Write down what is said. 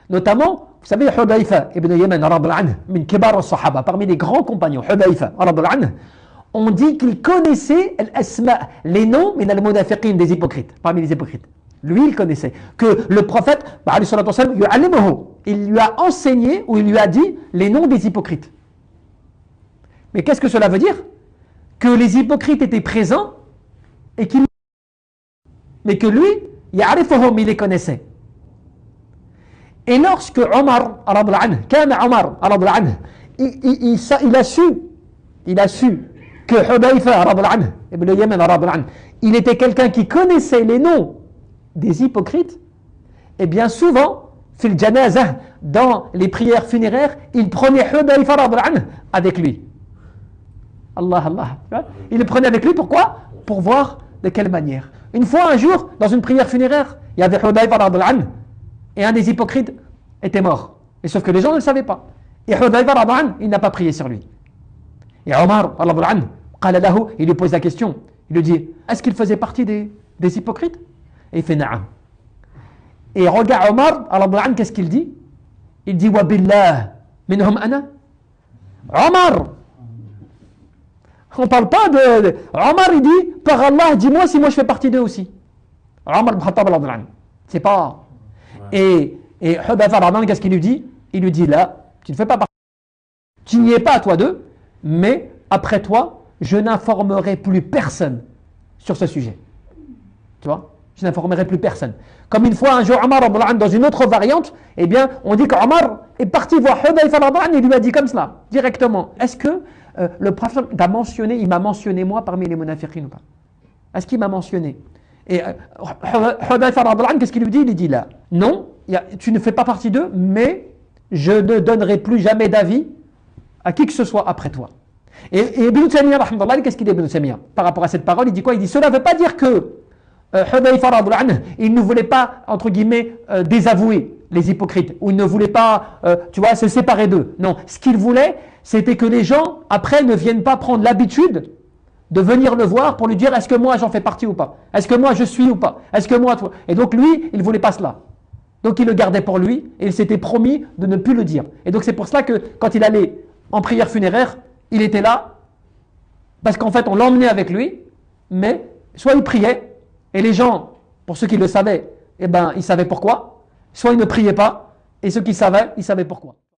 Notamment, vous savez, Hudayfa ibn Yaman, min kibar al-sahaba, parmi les grands compagnons, Hudayfa, on dit qu'il connaissait les noms des hypocrites, parmi les hypocrites. Lui, il connaissait. Que le prophète, il lui a enseigné ou il lui a dit les noms des hypocrites. Mais qu'est-ce que cela veut dire? Que les hypocrites étaient présents et qu'il... Mais que lui, il les connaissait. Et lorsque Omar, il a su que Hudayfa ibn Yaman, il était quelqu'un qui connaissait les noms des hypocrites, et bien souvent, fil janazah, dans les prières funéraires, il prenait Hudayfa avec lui. Allah. Il le prenait avec lui, pourquoi? Pour voir de quelle manière. Une fois, un jour, dans une prière funéraire, il y avait Hudayfa et un des hypocrites était mort. Et sauf que les gens ne le savaient pas. Et Hudayfa il n'a pas prié sur lui. Et Omar, il lui pose la question. Il lui dit, est-ce qu'il faisait partie des hypocrites? Et il fait na'am. Et regarde Omar, qu'est-ce qu'il dit? Il dit, wa billah, minhum ana. Omar! On ne parle pas de... Omar, il dit, par Allah, dis-moi si moi je fais partie d'eux aussi. Omar ibn Khattab, c'est pas... Et Hudayfa, qu'est-ce qu'il lui dit? Il lui dit, là, tu ne fais pas partie. Tu n'y es pas à toi d'eux, mais après toi, je n'informerai plus personne sur ce sujet. Tu vois? Je n'informerai plus personne. Comme une fois, un jour, Omar, dans une autre variante, eh bien, on dit qu'Omar est parti voir Hudayfa, et lui a dit comme cela, directement. Est-ce que le prophète t'a mentionné, il m'a mentionné moi parmi les munafiqin ou pas? Est-ce qu'il m'a mentionné? Et Hudayfa, qu'est-ce qu'il lui dit? Il dit là, non, tu ne fais pas partie d'eux, mais je ne donnerai plus jamais d'avis à qui que ce soit après toi. Et Ibn Taymiyyah, qu'est-ce qu'il dit Ibn Taymiyyah par rapport à cette parole? Il dit quoi? Il dit, cela ne veut pas dire que Hudayfa, il ne voulait pas, entre guillemets, désavouer les hypocrites, ou il ne voulait pas, tu vois, se séparer d'eux. Non, ce qu'il voulait, c'était que les gens, après, ne viennent pas prendre l'habitude de venir le voir pour lui dire, est-ce que moi j'en fais partie ou pas? Est-ce que moi je suis ou pas? Est-ce que moi, toi? Et donc lui, il ne voulait pas cela. Donc il le gardait pour lui, et il s'était promis de ne plus le dire. Et donc c'est pour cela que, quand il allait en prière funéraire, il était là, parce qu'en fait, on l'emmenait avec lui, mais soit il priait, et les gens, pour ceux qui le savaient, eh ben, ils savaient pourquoi, soit ils ne priaient pas, et ceux qui savaient, ils savaient pourquoi.